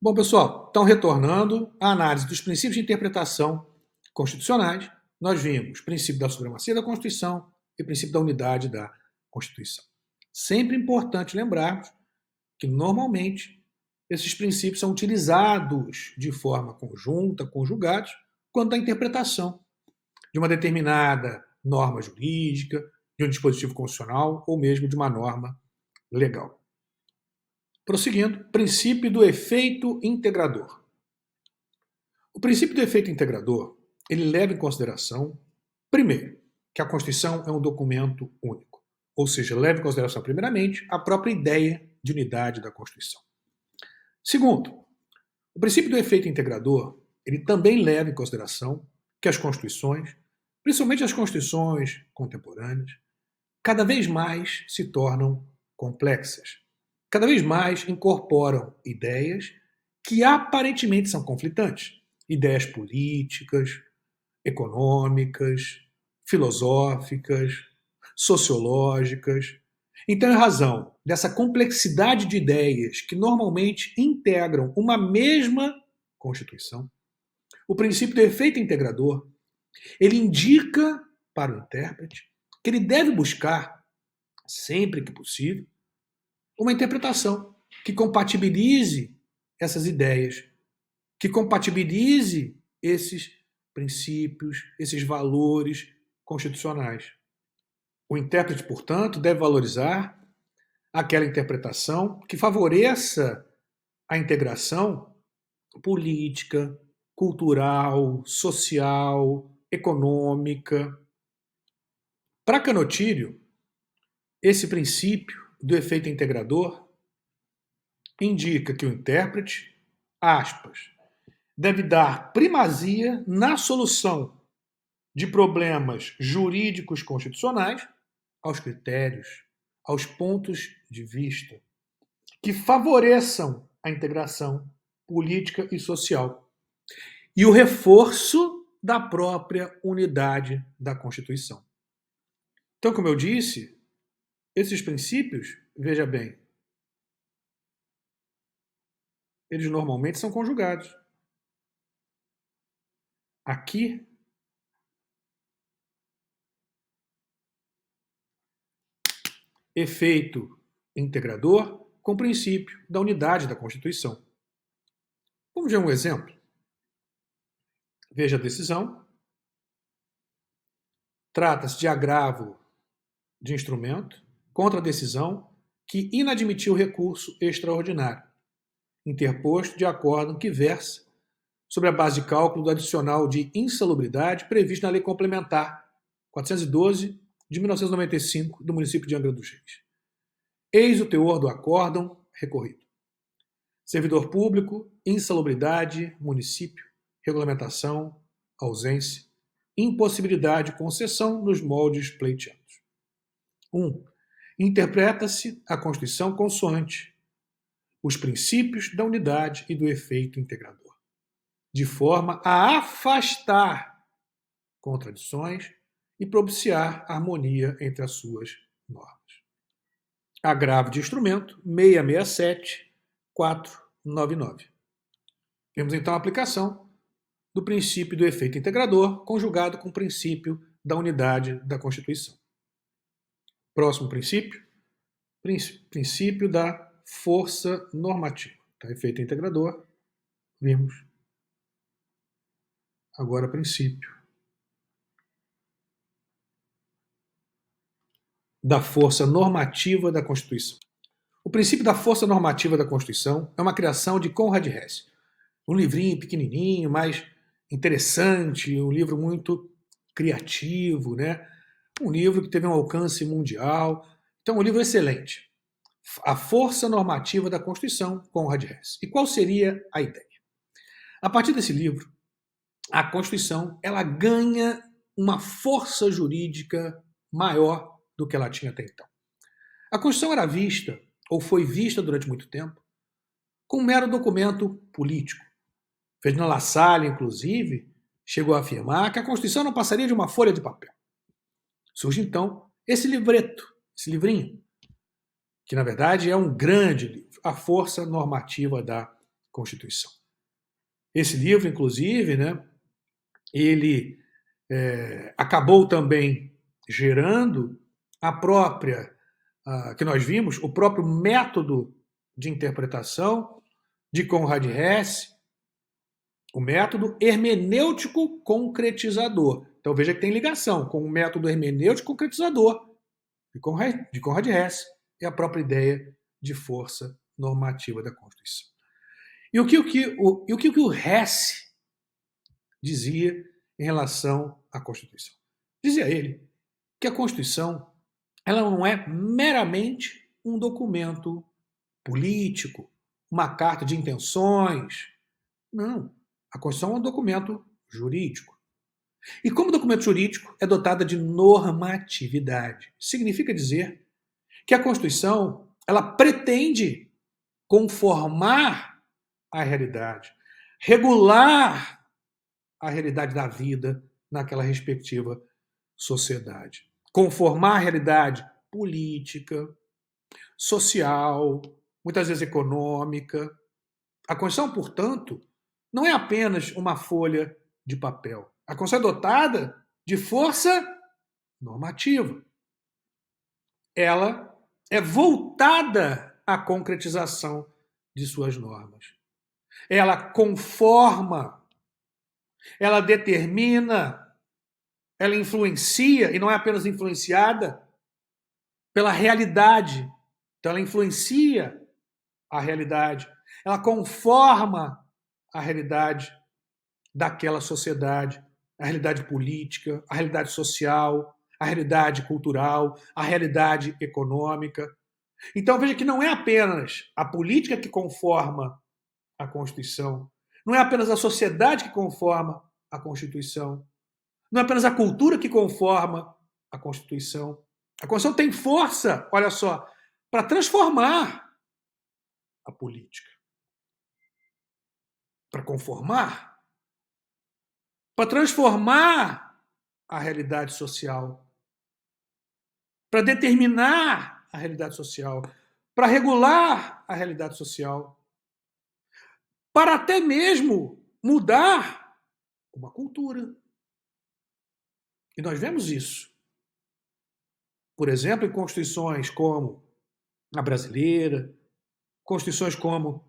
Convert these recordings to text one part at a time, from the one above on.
Bom, pessoal, então retornando à análise dos princípios de interpretação constitucionais, nós vimos o princípio da supremacia da Constituição e o princípio da unidade da Constituição. Sempre importante lembrarmos que, normalmente, esses princípios são utilizados de forma conjunta, conjugados, quando a interpretação de uma determinada norma jurídica, de um dispositivo constitucional ou mesmo de uma norma legal. Prosseguindo, princípio do efeito integrador. O princípio do efeito integrador, ele leva em consideração, primeiro, que a Constituição é um documento único, ou seja, leva em consideração, primeiramente, a própria ideia de unidade da Constituição. Segundo, o princípio do efeito integrador, ele também leva em consideração que as Constituições, principalmente as Constituições contemporâneas, cada vez mais se tornam complexas. Cada vez mais incorporam ideias que aparentemente são conflitantes. Ideias políticas, econômicas, filosóficas, sociológicas. Então, em razão dessa complexidade de ideias que normalmente integram uma mesma Constituição, o princípio do efeito integrador, ele indica para o intérprete que ele deve buscar, sempre que possível, uma interpretação que compatibilize essas ideias, que compatibilize esses princípios, esses valores constitucionais. O intérprete, portanto, deve valorizar aquela interpretação que favoreça a integração política, cultural, social, econômica. Para Canotilho, esse princípio do efeito integrador indica que o intérprete, aspas, deve dar primazia na solução de problemas jurídicos constitucionais aos critérios, aos pontos de vista que favoreçam a integração política e social e o reforço da própria unidade da Constituição. Então, como eu disse, esses princípios, veja bem, eles normalmente são conjugados. Aqui, efeito integrador com princípio da unidade da Constituição. Vamos ver um exemplo? Veja a decisão. Trata-se de agravo de instrumento contra a decisão que inadmitiu recurso extraordinário, interposto de acórdão que versa sobre a base de cálculo do adicional de insalubridade previsto na Lei Complementar 412 de 1995 do município de Angra dos Reis. Eis o teor do acórdão recorrido. Servidor público, insalubridade, município, regulamentação, ausência, impossibilidade de concessão nos moldes pleiteados. 1. Interpreta-se a Constituição consoante os princípios da unidade e do efeito integrador, de forma a afastar contradições e propiciar harmonia entre as suas normas. Agravo de instrumento 667-499. Temos então a aplicação do princípio do efeito integrador conjugado com o princípio da unidade da Constituição. Próximo princípio, princípio da força normativa. Tá? Efeito integrador, vimos. Agora, princípio da força normativa da Constituição. O princípio da força normativa da Constituição é uma criação de Conrad Hesse. Um livrinho pequenininho, mas interessante, um livro muito criativo, né? Um livro que teve um alcance mundial. Então, um livro excelente. A força normativa da Constituição, Conrad Hesse. E qual seria a ideia? A partir desse livro, a Constituição ela ganha uma força jurídica maior do que ela tinha até então. A Constituição era vista, ou foi vista durante muito tempo, como um mero documento político. Ferdinand Lassalle, inclusive, chegou a afirmar que a Constituição não passaria de uma folha de papel. Surge, então, esse livreto, esse livrinho, que, na verdade, é um grande livro, A Força Normativa da Constituição. Esse livro, inclusive, né, ele acabou também gerando a própria, que nós vimos, o próprio método de interpretação de Konrad Hesse, o método hermenêutico concretizador. Então veja que tem ligação com o método hermenêutico concretizador de Konrad Hesse e a própria ideia de força normativa da Constituição. E o que o Hesse dizia em relação à Constituição? Dizia ele que a Constituição ela não é meramente um documento político, uma carta de intenções. Não. A Constituição é um documento jurídico. E como documento jurídico, é dotada de normatividade. Significa dizer que a Constituição ela pretende conformar a realidade, regular a realidade da vida naquela respectiva sociedade. Conformar a realidade política, social, muitas vezes econômica. A Constituição, portanto, não é apenas uma folha de papel. A Constituição é dotada de força normativa. Ela é voltada à concretização de suas normas. Ela conforma, ela determina, ela influencia, e não é apenas influenciada pela realidade. Então, ela influencia a realidade. Ela conforma a realidade daquela sociedade, a realidade política, a realidade social, a realidade cultural, a realidade econômica. Então veja que não é apenas a política que conforma a Constituição, não é apenas a sociedade que conforma a Constituição, não é apenas a cultura que conforma a Constituição. A Constituição tem força, olha só, para transformar a política, para conformar, para transformar a realidade social, para determinar a realidade social, para regular a realidade social, para até mesmo mudar uma cultura. E nós vemos isso, por exemplo, em constituições como a brasileira, constituições como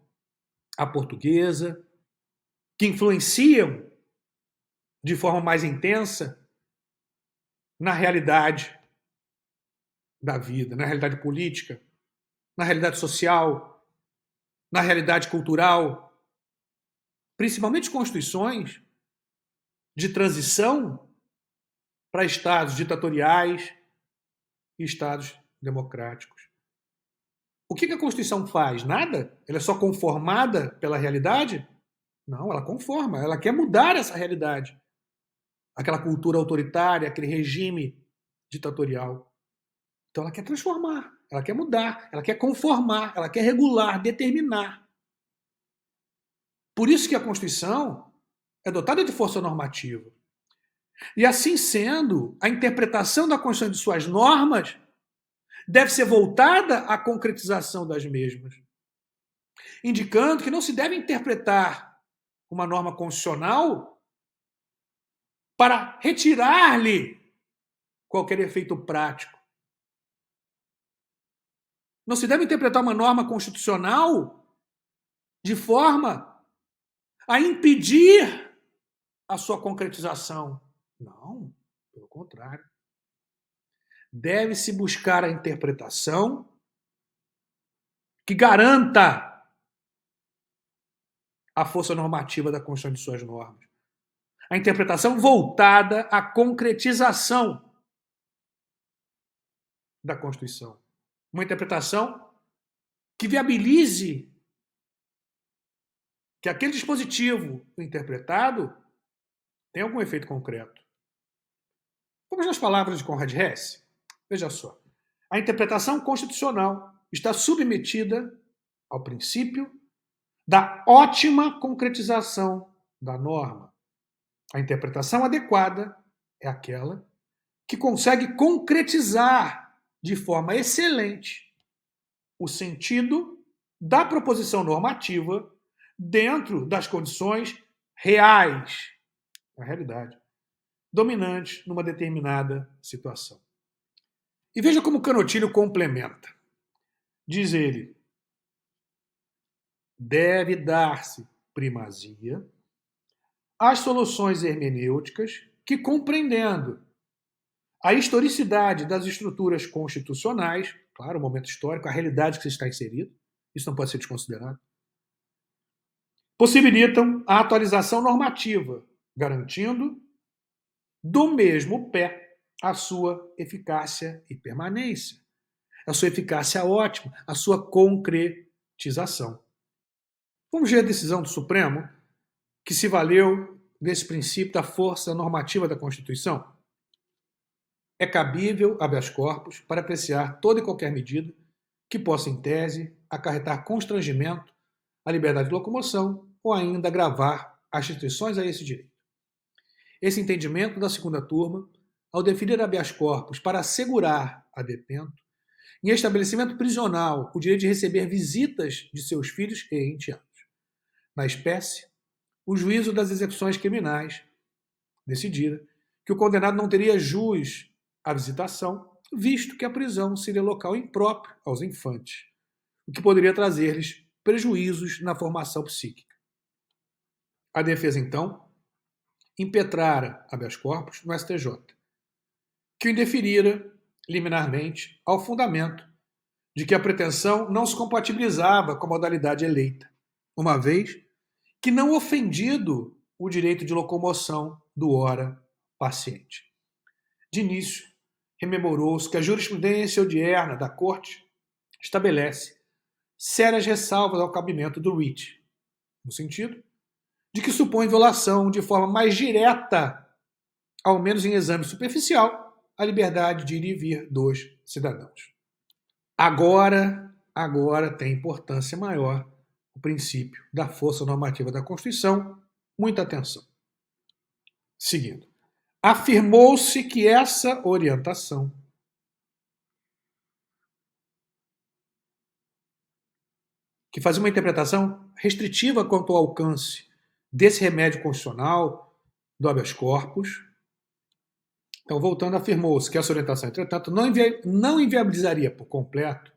a portuguesa, que influenciam de forma mais intensa na realidade da vida, na realidade política, na realidade social, na realidade cultural, principalmente constituições de transição para estados ditatoriais e estados democráticos. O que a Constituição faz? Nada? Ela é só conformada pela realidade? Não, ela conforma, ela quer mudar essa realidade. Aquela cultura autoritária, aquele regime ditatorial. Então ela quer transformar, ela quer mudar, ela quer conformar, ela quer regular, determinar. Por isso que a Constituição é dotada de força normativa. E assim sendo, a interpretação da Constituição e de suas normas deve ser voltada à concretização das mesmas, indicando que não se deve interpretar uma norma constitucional para retirar-lhe qualquer efeito prático. Não se deve interpretar uma norma constitucional de forma a impedir a sua concretização. Não, pelo contrário. Deve-se buscar a interpretação que garanta a força normativa da Constituição e de suas normas. A interpretação voltada à concretização da Constituição. Uma interpretação que viabilize que aquele dispositivo interpretado tenha algum efeito concreto. Vamos nas palavras de Konrad Hesse? Veja só. A interpretação constitucional está submetida ao princípio da ótima concretização da norma. A interpretação adequada é aquela que consegue concretizar de forma excelente o sentido da proposição normativa dentro das condições reais, na realidade, dominantes numa determinada situação. E veja como Canutilho complementa. Diz ele, deve dar-se primazia às soluções hermenêuticas que, compreendendo a historicidade das estruturas constitucionais, claro, o momento histórico, a realidade que se está inserido, isso não pode ser desconsiderado, possibilitam a atualização normativa, garantindo do mesmo pé a sua eficácia e permanência, a sua eficácia ótima, a sua concretização. Vamos ver a decisão do Supremo, que se valeu desse princípio da força normativa da Constituição. É cabível habeas corpus para apreciar toda e qualquer medida que possa, em tese, acarretar constrangimento à liberdade de locomoção ou ainda agravar as restrições a esse direito. Esse entendimento da segunda turma, ao definir habeas corpus para assegurar a detento, em estabelecimento prisional, o direito de receber visitas de seus filhos e enteados. Na espécie, o juízo das execuções criminais decidira que o condenado não teria jus à visitação, visto que a prisão seria local impróprio aos infantes, o que poderia trazer-lhes prejuízos na formação psíquica. A defesa, então, impetrara habeas corpus no STJ, que o indeferira liminarmente ao fundamento de que a pretensão não se compatibilizava com a modalidade eleita, uma vez que não ofendido o direito de locomoção do ora paciente. De início, rememorou-se que a jurisprudência odierna da Corte estabelece sérias ressalvas ao cabimento do writ, no sentido de que supõe violação de forma mais direta, ao menos em exame superficial, a liberdade de ir e vir dos cidadãos. Agora tem importância maior o princípio da força normativa da Constituição. Muita atenção. Seguindo. Afirmou-se que essa orientação que fazia uma interpretação restritiva quanto ao alcance desse remédio constitucional do habeas corpus. Então, voltando, afirmou-se que essa orientação, entretanto, não inviabilizaria por completo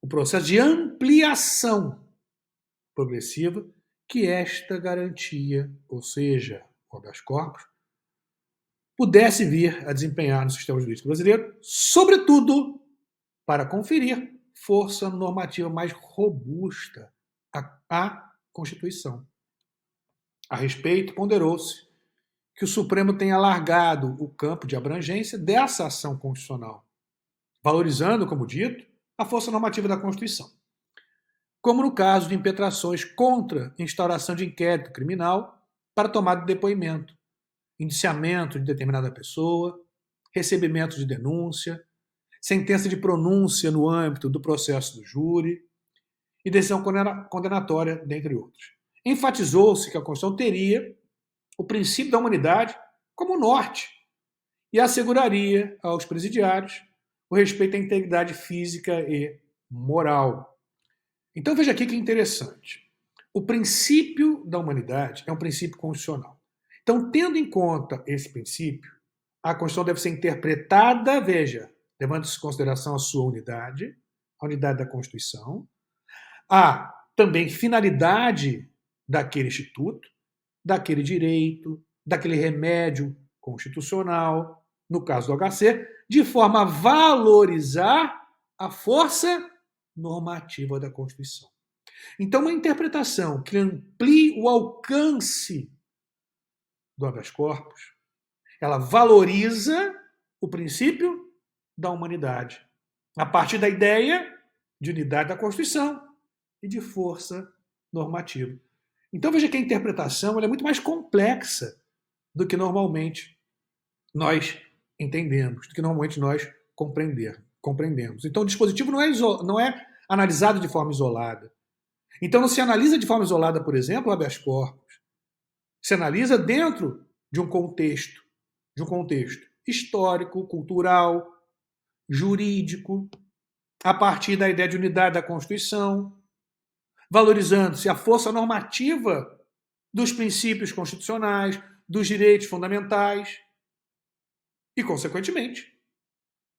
o processo de ampliação progressiva que esta garantia, ou seja, o habeas corpus, pudesse vir a desempenhar no sistema jurídico brasileiro, sobretudo para conferir força normativa mais robusta à Constituição. A respeito, ponderou-se que o Supremo tenha alargado o campo de abrangência dessa ação constitucional, valorizando, como dito, a força normativa da Constituição, como no caso de impetrações contra instauração de inquérito criminal para tomada de depoimento, indiciamento de determinada pessoa, recebimento de denúncia, sentença de pronúncia no âmbito do processo do júri e decisão condenatória, dentre outros. Enfatizou-se que a Constituição teria o princípio da humanidade como norte e asseguraria aos presidiários o respeito à integridade física e moral. Então veja aqui que interessante. O princípio da humanidade é um princípio constitucional. Então, tendo em conta esse princípio, a Constituição deve ser interpretada, veja, levando-se em consideração a sua unidade, a unidade da Constituição, a também finalidade daquele instituto, daquele direito, daquele remédio constitucional, no caso do HC, de forma a valorizar a força normativa da Constituição. Então, uma interpretação que amplie o alcance do habeas corpus, ela valoriza o princípio da humanidade, a partir da ideia de unidade da Constituição e de força normativa. Então veja que a interpretação ela é muito mais complexa do que normalmente nós entendemos, do que normalmente nós compreendemos. Então o dispositivo não é analisado de forma isolada. Então não se analisa de forma isolada, por exemplo, o habeas corpus. Se analisa dentro de um contexto histórico, cultural, jurídico, a partir da ideia de unidade da Constituição, valorizando-se a força normativa dos princípios constitucionais, dos direitos fundamentais e, consequentemente,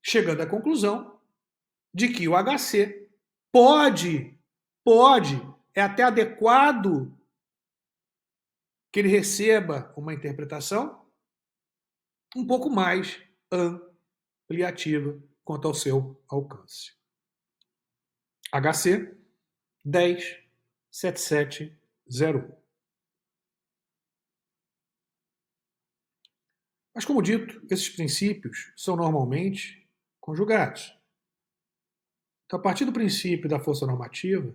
chegando à conclusão de que o HC pode, é até adequado que ele receba uma interpretação um pouco mais ampliativa quanto ao seu alcance. HC 10.7701. Mas, como dito, esses princípios são normalmente conjugados. Então, a partir do princípio da força normativa,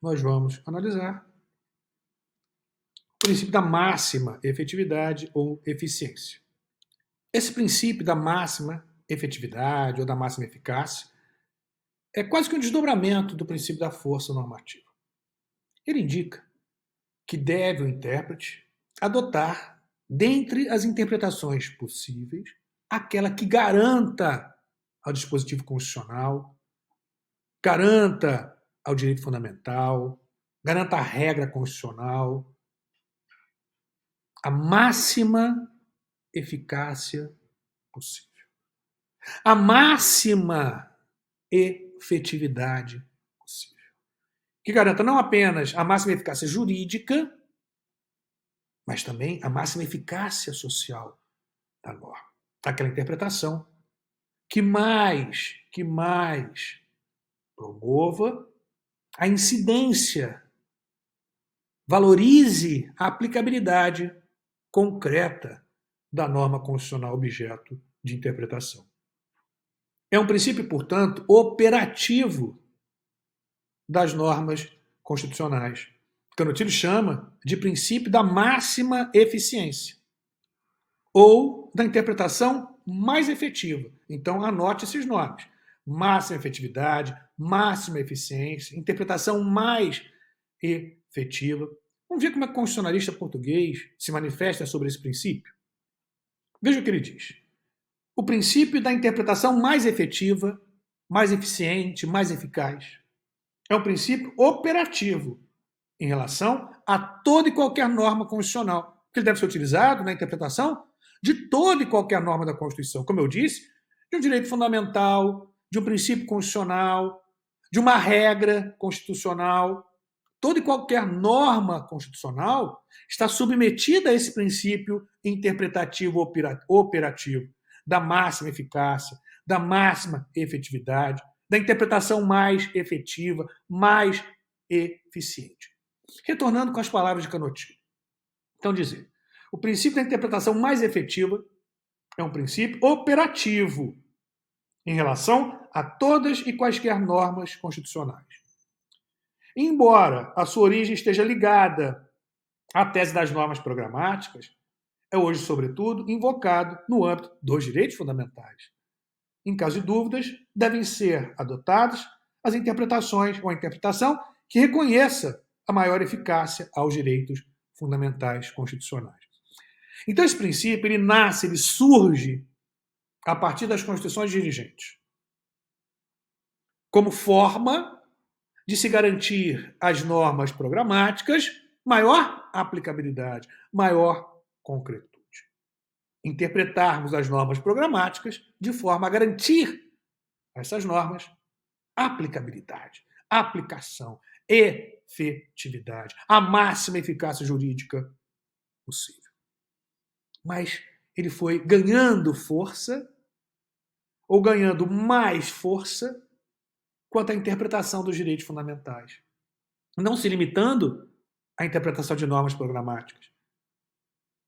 nós vamos analisar o princípio da máxima efetividade ou eficiência. Esse princípio da máxima efetividade ou da máxima eficácia é quase que um desdobramento do princípio da força normativa. Ele indica que deve o intérprete adotar, dentre as interpretações possíveis, aquela que garanta ao dispositivo constitucional, garanta ao direito fundamental, garanta a regra constitucional, a máxima eficácia possível. A máxima efetividade possível. Que garanta não apenas a máxima eficácia jurídica, mas também a máxima eficácia social da norma. Aquela interpretação que mais promova a incidência, valorize a aplicabilidade concreta da norma constitucional objeto de interpretação. É um princípio, portanto, operativo das normas constitucionais. Canutilho chama de princípio da máxima eficiência ou da interpretação mais efetiva. Então, anote esses nomes. Máxima efetividade, máxima eficiência, interpretação mais efetiva. Vamos ver como é que o constitucionalista português se manifesta sobre esse princípio? Veja o que ele diz. O princípio da interpretação mais efetiva, mais eficiente, mais eficaz. É um princípio operativo em relação a toda e qualquer norma constitucional, que ele deve ser utilizado na interpretação de toda e qualquer norma da Constituição. Como eu disse, de um direito fundamental, de um princípio constitucional, de uma regra constitucional. Toda e qualquer norma constitucional está submetida a esse princípio interpretativo operativo da máxima eficácia, da máxima efetividade, da interpretação mais efetiva, mais eficiente. Retornando com as palavras de Canutilho. Então, dizer, o princípio da interpretação mais efetiva é um princípio operativo em relação a todas e quaisquer normas constitucionais. Embora a sua origem esteja ligada à tese das normas programáticas, é hoje, sobretudo, invocado no âmbito dos direitos fundamentais. Em caso de dúvidas, devem ser adotadas as interpretações ou a interpretação que reconheça a maior eficácia aos direitos fundamentais constitucionais. Então, esse princípio, ele surge a partir das constituições dirigentes, como forma de se garantir às normas programáticas maior aplicabilidade, maior concretude. Interpretarmos as normas programáticas de forma a garantir a essas normas aplicabilidade, aplicação, efetividade, a máxima eficácia jurídica possível. Mas ele foi ganhando força, ou ganhando mais força, quanto à interpretação dos direitos fundamentais, não se limitando à interpretação de normas programáticas.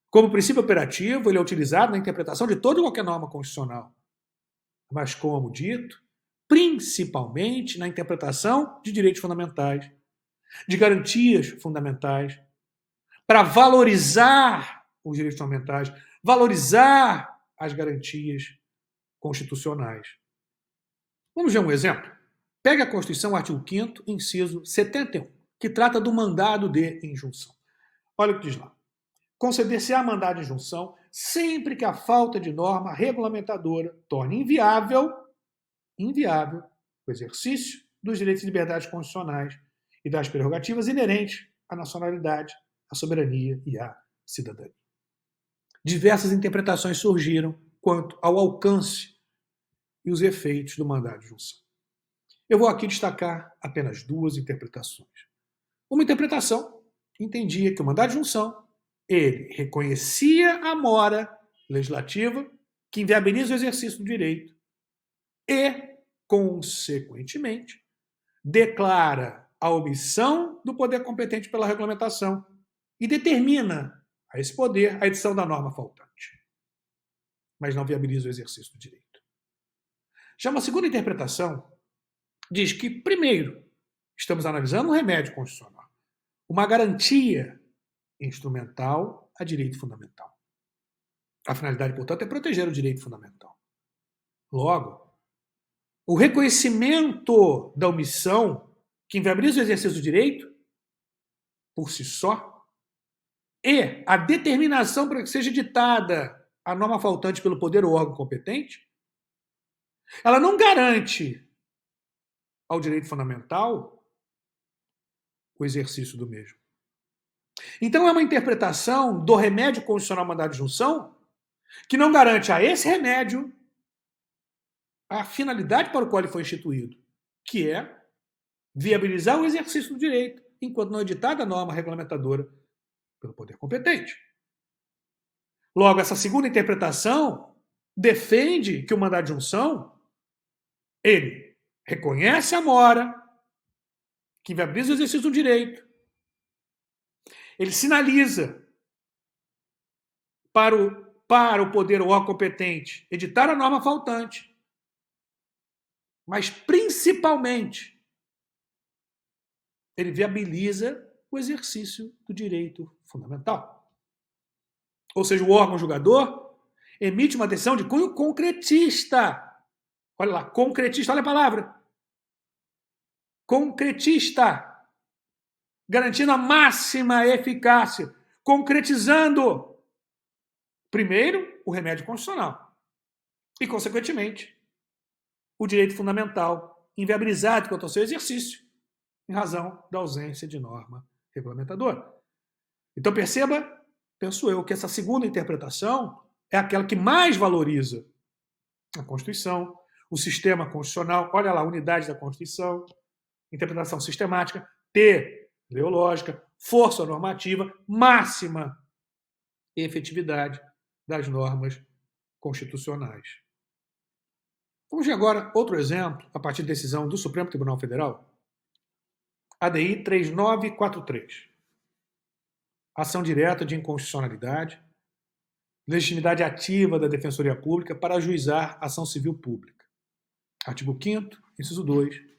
Como princípio operativo, ele é utilizado na interpretação de toda e qualquer norma constitucional, mas, como dito, principalmente na interpretação de direitos fundamentais, de garantias fundamentais, para valorizar os direitos fundamentais, valorizar as garantias constitucionais. Vamos ver um exemplo? Pega a Constituição, artigo 5º, inciso 71, que trata do mandado de injunção. Olha o que diz lá. Conceder-se-á mandado de injunção sempre que a falta de norma regulamentadora torne inviável o o exercício dos direitos e liberdades constitucionais e das prerrogativas inerentes à nacionalidade, à soberania e à cidadania. Diversas interpretações surgiram quanto ao alcance e os efeitos do mandado de junção. Eu vou aqui destacar apenas duas interpretações. Uma interpretação entendia que o mandado de junção ele reconhecia a mora legislativa que inviabiliza o exercício do direito e, consequentemente, declara a omissão do poder competente pela regulamentação e determina a esse poder a edição da norma faltante, mas não viabiliza o exercício do direito. Já uma segunda interpretação diz que, primeiro, estamos analisando um remédio constitucional, uma garantia instrumental a direito fundamental. A finalidade, portanto, é proteger o direito fundamental. Logo, o reconhecimento da omissão que inviabiliza o exercício do direito, por si só, e a determinação para que seja ditada a norma faltante pelo poder ou órgão competente, ela não garante ao direito fundamental o exercício do mesmo. Então é uma interpretação do remédio constitucional mandado de junção que não garante a esse remédio a finalidade para o qual ele foi instituído, que é viabilizar o exercício do direito, enquanto não editada a norma regulamentadora pelo poder competente. Logo, essa segunda interpretação defende que o mandado de junção ele reconhece a mora que viabiliza o exercício do direito, ele sinaliza para o poder ou órgão competente editar a norma faltante, mas principalmente ele viabiliza o exercício do direito fundamental. Ou seja, o órgão julgador emite uma decisão de cunho concretista. Olha lá, concretista, olha a palavra. Concretista. Garantindo a máxima eficácia, concretizando, primeiro, o remédio constitucional e, consequentemente, o direito fundamental inviabilizado quanto ao seu exercício, em razão da ausência de norma regulamentadora. Então perceba, penso eu, que essa segunda interpretação é aquela que mais valoriza a Constituição, o sistema constitucional, olha lá, unidade da Constituição, interpretação sistemática, teleológica, força normativa, máxima efetividade das normas constitucionais. Vamos ver agora outro exemplo, a partir da decisão do Supremo Tribunal Federal, ADI 3943. Ação direta de inconstitucionalidade, legitimidade ativa da Defensoria Pública para ajuizar ação civil pública. Artigo 5º, inciso 2,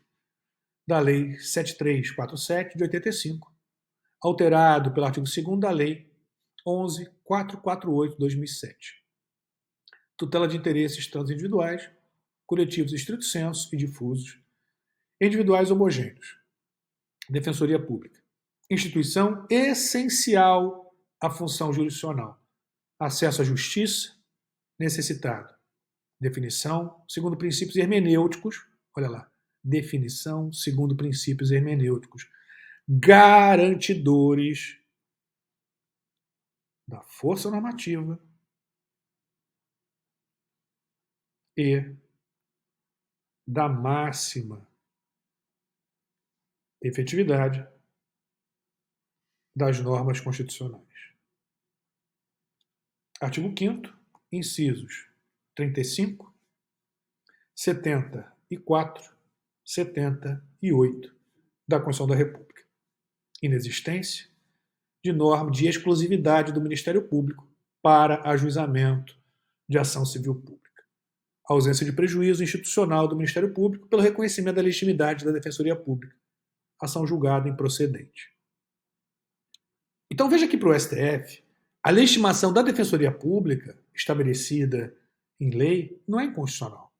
da Lei 7347 de 85, alterado pelo artigo 2º da Lei 11448 de 2007. Tutela de interesses tanto individuais, coletivos estrito sensu e difusos, individuais homogêneos. Defensoria Pública. Instituição essencial à função jurisdicional. Acesso à justiça necessitado. Definição segundo princípios hermenêuticos. Olha lá. Definição segundo princípios hermenêuticos garantidores da força normativa e da máxima efetividade das normas constitucionais. Artigo 5º, incisos 35, 74, 78 da Constituição da República. Inexistência de norma de exclusividade do Ministério Público para ajuizamento de ação civil pública. Ausência de prejuízo institucional do Ministério Público pelo reconhecimento da legitimidade da Defensoria Pública. Ação julgada improcedente. Então veja que para o STF, a legitimação da Defensoria Pública, estabelecida em lei, não é inconstitucional.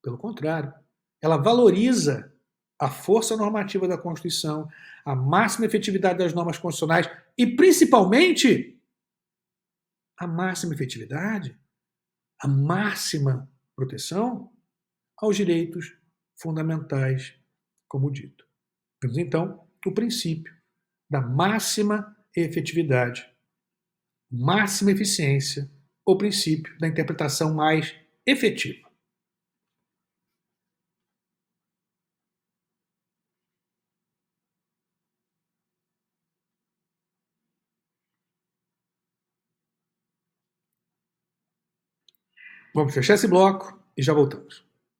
Pelo contrário, ela valoriza a força normativa da Constituição, a máxima efetividade das normas constitucionais e, principalmente, a máxima efetividade, a máxima proteção aos direitos fundamentais, como dito. Temos, então, o princípio da máxima efetividade, máxima eficiência, ou princípio da interpretação mais efetiva. Vamos fechar esse bloco e já voltamos.